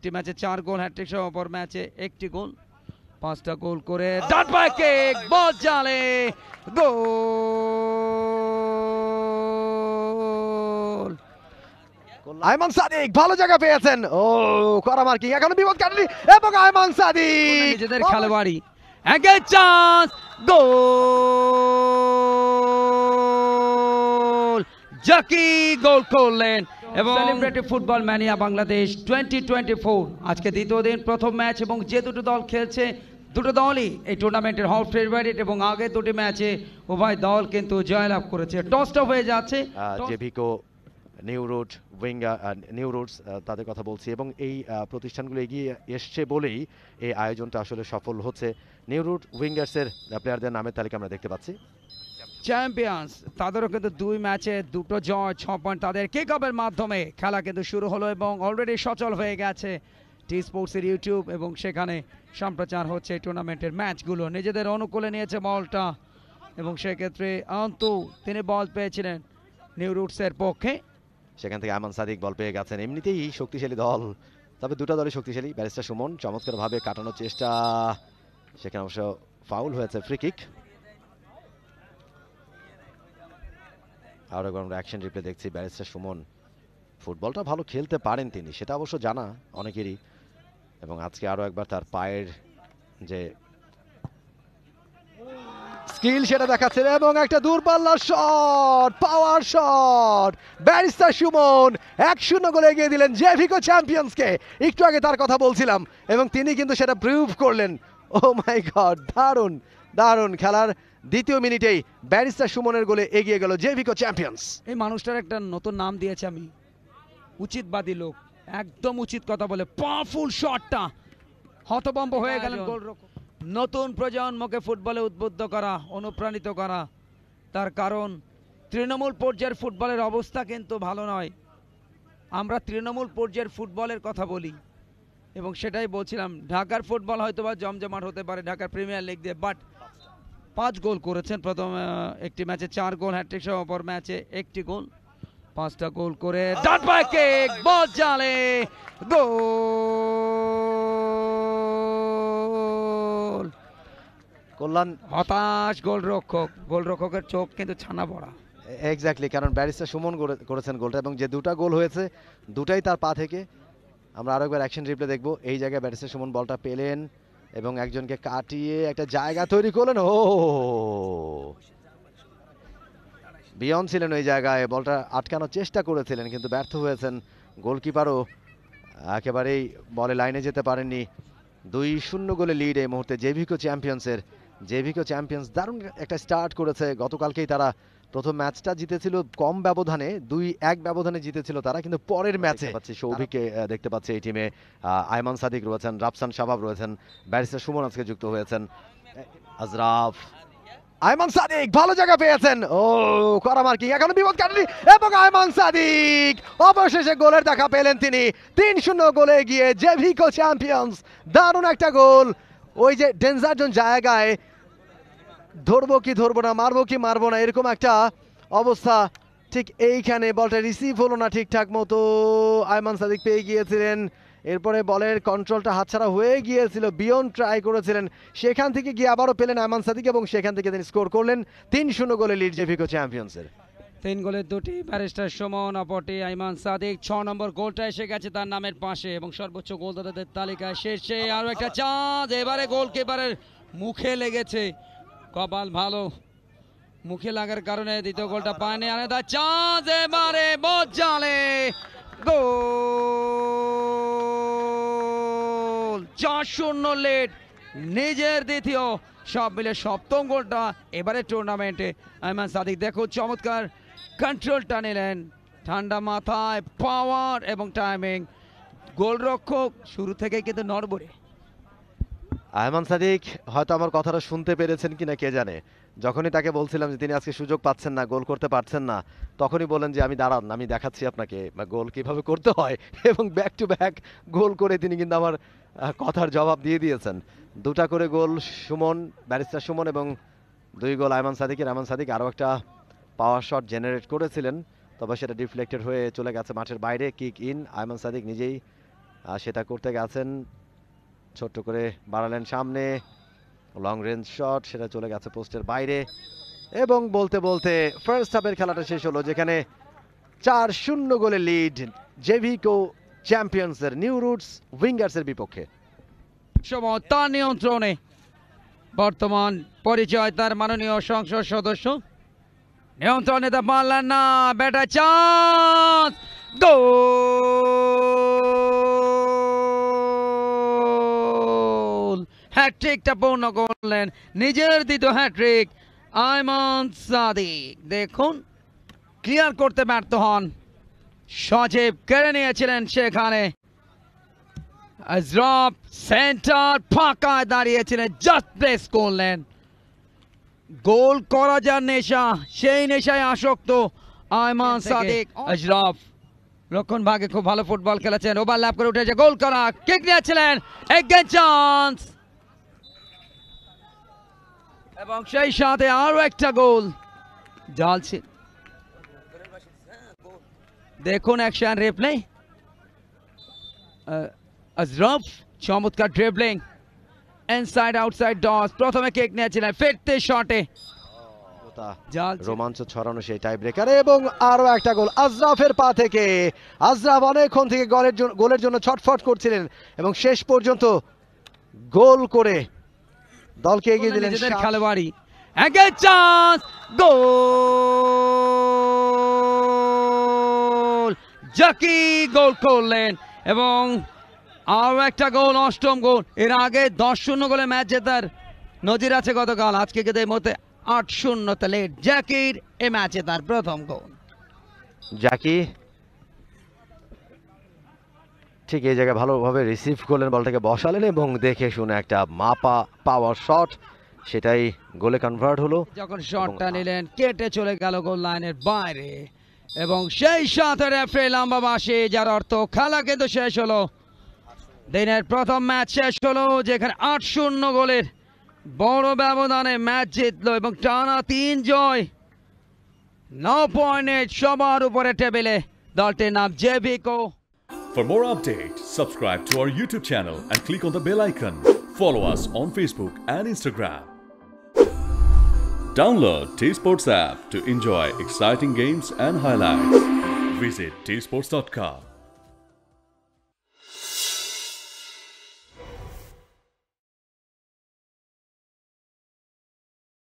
একটি ম্যাচে 4 গোল, হ্যাটট্রিক সহ অপর ম্যাচে একটি গোল। 5টা গোল করে ডান পায়ে কিক, বল জালে, গোল। আয়মান সাদিক ভালো জায়গা পেয়েছেন, ও করা মার্কিং, এখনো বিপদ কাটেনি এবং আয়মান সাদিক নিজেদের খেলোয়াড়ি, এগে চান্স, গোল। জাকি গোল করলেন এবং সেলিব্রেটিভ ফুটবল ম্যানিয়া বাংলাদেশ 2024 আজকে দ্বিতীয় দিন, প্রথম ম্যাচ এবং যে দুটো দল খেলছে দুটো দলই এই টুর্নামেন্টের হট ফেভারিট এবং আগে দুটি ম্যাচে উভয় দল কিন্তু জয়লাভ করেছে। টসটা হয়ে যাচ্ছে, জেভিকো, নিউ রুট, উইঙ্গার, নিউ রুটস তাদের কথা বলছি, এবং এই প্রতিষ্ঠানগুলো এগিয়ে এসছে বলেই এই আয়োজনটা আসলে সফল হচ্ছে। নিউ রুট উইঙ্গার্সের প্লেয়ারদের নামের তালিকা আমরা দেখতে পাচ্ছি। চ্যাম্পিয়ন্স তাদেরও কিন্তু 2 ম্যাচে 2টো জয়, 6 পয়েন্ট তাদের কিক অফের মাধ্যমে খেলা কিন্তু শুরু হলো এবং অলরেডি সচল হয়ে গেছে টি স্পোর্টসের ইউটিউব এবং সেখানে সম্প্রচার হচ্ছে এই টুর্নামেন্টের ম্যাচগুলো। নিজেদের অনুকূলে নিয়েছে বলটা এবং সেক্ষেত্রে অন্তু তিনি বল পেয়েছিলেন নিউ রুটসের পক্ষে, সেখান থেকে আয়মান সাদিক বল পেয়ে গেছেন। এমনিতেই শক্তিশালী দল, তবে দুটো দলই শক্তিশালী। ব্যারিস্টার সুমন চমৎকারভাবে কাটানোর চেষ্টা, সেখানে অবশ্য ফাউল হয়েছে, ফ্রি কিক। আর একবার আমরা অ্যাকশন রিপ্লে দেখছি। ব্যারিস্টার সুমন ফুটবলটা ভালো খেলতে পারেন তিনি, সেটা অবশ্য জানা অনেকেরই, এবং আজকে আরো একবার তার পায়ের যে স্কিল সেটা দেখাচ্ছেন এবং একটা দূরপাল্লার শট, পাওয়ার শট, ব্যারিস্টার সুমন 1-0 গোলে এগিয়ে দিলেন জেভিকো চ্যাম্পিয়ন্সকে। একটু আগে তার কথা বলছিলাম এবং তিনি কিন্তু সেটা প্রুভ করলেন। ও মাই গড, দারুণ দারুণ খেলার দ্বিতীয় মিনিটেই ব্যারিস্টার সুমনের গোলে এগিয়ে গেল জেভিকো চ্যাম্পিয়ন্স। এই মানুষটার একটা নতুন নাম দিয়েছে আমি, উচিতবাদী লোক, একদম উচিত কথা বলে। পাওয়ারফুল শটটা হতভম্ব হয়ে গেলেন গোলরক্ষক। নতুন প্রজন্মকে ফুটবলে উদ্বুদ্ধ করা, অনুপ্রাণিত করা, তার কারণ তৃণমূল পর্যায়ের ফুটবলের অবস্থা কিন্তু ভালো নয়। আমরা তৃণমূল পর্যায়ের ফুটবলের কথা বলি এবং সেটাই বলছিলাম, ঢাকার ফুটবল হয়তো বা জমজমাট হতে পারে ঢাকার প্রিমিয়ার লিগ দিয়ে, বাট 5 গোল করেছেন প্রথম একটি ম্যাচে 4 গোল, হ্যাটট্রিক সহ অপর ম্যাচে একটি গোল। 5টা গোল করে ডান পায়ে কিক, বল জালে, গোল। কল্যাণ হতাশ গোলরক্ষকের চোখ কিন্তু ছানা পড়া। এক্স্যাক্টলি, কারণ ব্যারিস্টার সুমন করেছেন গোলটা এবং যে দুটা গোল হয়েছে দুটাই তার পা থেকে। আমরা আরো একবার অ্যাকশন রিপ্লে দেখবো। এই জায়গায় ব্যারিস্টার সুমন বলটা পেলেন এবং একজনকে কাটিয়ে একটা জায়গা তৈরি করলেন। ও বিয়ন ছিলেন ওই জায়গায়, বলটা আটকানোর চেষ্টা করেছিলেন কিন্তু ব্যর্থ হয়েছেন। গোলকিপারও একেবারেই বলে লাইনে যেতে পারেননি। 2-0 গোলে লিড এই মুহূর্তে জেভিকো চ্যাম্পিয়ন্সের। জেভিকো চ্যাম্পিয়ন্স দারুণ একটা স্টার্ট করেছে। গতকালকেই তারা প্রথম ম্যাচটা জিতেছিল কম ব্যবধানে, 2-1 ব্যবধানে জিতেছিল তারা, কিন্তু পরের ম্যাচে সৌভিককে দেখতে পাচ্ছি এই টিমে। আয়মান সাদিক রয়েছেন, রাফসান শাবাব রয়েছেন, ব্যারিস্টার সুমন আজকে যুক্ত হয়েছেন, আজরাফ। আয়মান সাদিক ভালো জায়গা পেয়েছেন, ও করা মার্কিং, এখনো বিপদ কাটেনি এবং আয়মান সাদিক অবশেষে গোলের দেখা পেলেন তিনি। 3-0 গোলে এগিয়ে জেভিকো চ্যাম্পিয়ন্স। দারুণ একটা গোল, ওই যে ডেঞ্জার জোন জায়গায় ধরবো কি ধরবো না, মারবো কি মারবো না, এরকম একটা অবস্থা। ঠিক এইখানে বলটা রিসিভ হলো না ঠিকঠাক মতো, আয়মান সাদিক পেয়ে গিয়েছিলেন। এরপরে বলের কন্ট্রোলটা হাতছাড়া হয়ে গিয়েছিল, বিয়ন ট্রাই করেছিলেন, সেখান থেকে গিয়ে আবারও পেলেন আয়মান সাদিক এবং সেখান থেকে তিনি স্কোর করলেন। 3-0 গোলে লিড জেভিকো চ্যাম্পিয়ন্সের। 3 গোলের 2টি ব্যারিস্টার সুমন, অপরটি আয়মান সাদিক। 6 নম্বর গোলটা এসে গেছে তার নামের পাশে এবং সর্বোচ্চ গোলদাতাদের তালিকায় শীর্ষে। আরো একটা চান্স, এবারে গোলকিপারের মুখে লেগেছে, কপাল ভালো, মুখে লাগার কারণে দ্বিতীয় গোলটা পায়নি। আলাদা চান্স, এবারে বল জালে, গোল। 4-0 লিড, নিজের দ্বিতীয়, সব মিলে 7ম গোলটা এবারে টুর্নামেন্টে। আয়মান সাদিক দেখো চমৎকার কন্ট্রোলটা নিলেন, ঠান্ডা মাথায় পাওয়ার এবং টাইমিং। গোলরক্ষক শুরু থেকে কিন্তু নড়বড়ে। আয়মান সাদিক হয়তো আমার কথাটা শুনতে পেরেছেন কিনা কে জানে, যখনই তাকে বলছিলাম যে তিনি আজকে সুযোগ পাচ্ছেন না, গোল করতে পারছেন না, তখনই বলেন যে আমি দাঁড়ান, আমি দেখাচ্ছি আপনাকে গোল কিভাবে করতে হয়, এবং ব্যাক টু ব্যাক গোল করে তিনি কিন্তু আমার কথার জবাব দিয়ে দিয়েছেন। 2টা করে গোল সুমন, ব্যারিস্টার সুমন, এবং 2 গোল আয়মান সাদিকের। আয়মান সাদিক আরও একটা পাওয়ার শট জেনারেট করেছিলেন, তবে সেটা ডিফ্লেক্টেড হয়ে চলে গেছে মাঠের বাইরে, কিক ইন। আয়মান সাদিক নিজেই সেটা করতে গেছেন, ছোট্ট করে বাড়ালেন সামনে, লং রেঞ্জ শট, সেটা চলে গেছে পোস্টের বাইরে। এবং বলতে বলতে ফার্স্ট হাফের খেলাটা শেষ হলো, যেখানে 4-0 গোলে লিড জেভিকো চ্যাম্পিয়ন্সের নিউ রুটস উইঙ্গার্সের বিপক্ষে। সময় তার নিয়ন্ত্রণে বর্তমান পরিচয় তার মাননীয় সংসদ সদস্য, নিয়ন্ত্রণ নিতে পারলেন না, বেটা চান্স, গোল! হ্যাট্রিকটা পূর্ণ করলেন, নিজের দ্বিতীয় হ্যাট্রিক আয়মান সাদিক। দেখুন, ক্লিয়ার করতে ব্যর্থ হন, সজীব কেড়ে নিয়েছিলেন সেখানে। আজরফ সেন্টার ফাঁকায় দাঁড়িয়েছিলেন, জাস্ট প্লেস করলেন। গোল করা যার নেশা, সেই নেশায় আসক্ত আয়মান সাদিক। আজরফ রক্ষণ ভাগে খুব ভালো ফুটবল খেলেছেন, ওভারল্যাপ করে উঠেছে, গোল করা, কিক নিয়েছিলেন, এগেইন চান্স, এবং সেই সাথে আরো একটা গোল জ্বলছে। দেখুন অ্যাকশন রিপ্লে, আজরফ চমৎকার ড্রিবলিং, ইনসাইড আউটসাইড ডস, প্রথমে কিক নিয়েছিলেন, ফিরতে শটে রোমাঞ্চ ছড়ানো সেই টাই ব্রেকারে, এবং আরো একটা গোল আজরাফের পা থেকে। আজরাফ অনেকক্ষণ থেকে গোলের জন্য ছটফট করছিলেন এবং শেষ পর্যন্ত গোল করে দলকে এগিয়ে দিলেন। খেলোয়াড়ি এগেইন চান্স, গোল! জাকি গোল করলেন, এবং আরো একটা গোল, অষ্টম গোল। এর আগে 10-0 গোলে ম্যাচ জেতার নজির আছে গতকাল, আজকে কিন্তু এই মুহূর্তে 8-0 লিড জাকির, এই ম্যাচে তার প্রথম গোল। জাকি ঠিক এই জায়গায় ভালোভাবে রিসিভ করলেন, বলটাকে বসালেন এবং দেখে শুনে একটা মাপা পাওয়ার শট, সেটাই গোলে কনভার্ট হলো। যখন শটটা নিলেন, কেটে চলে গেল গোল লাইনের বাইরে, এবং সেই সাথে রেফারি লম্বা বাঁশি, যার অর্থ খেলা কিন্তু শেষ হলো। দিনের প্রথম ম্যাচ শেষ হলো, যেখানে 8-0 গোলের বড় ব্যবধানে ম্যাচ জিতলো এবং টানা 3 জয়, 9 পয়েন্টে সবার উপরে টেবিলে দলটির নাম জেভিকো। For more updates, subscribe to our YouTube channel and click on the bell icon. Follow us on Facebook and Instagram. Download T-Sports app to enjoy exciting games and highlights. Visit tsports.com.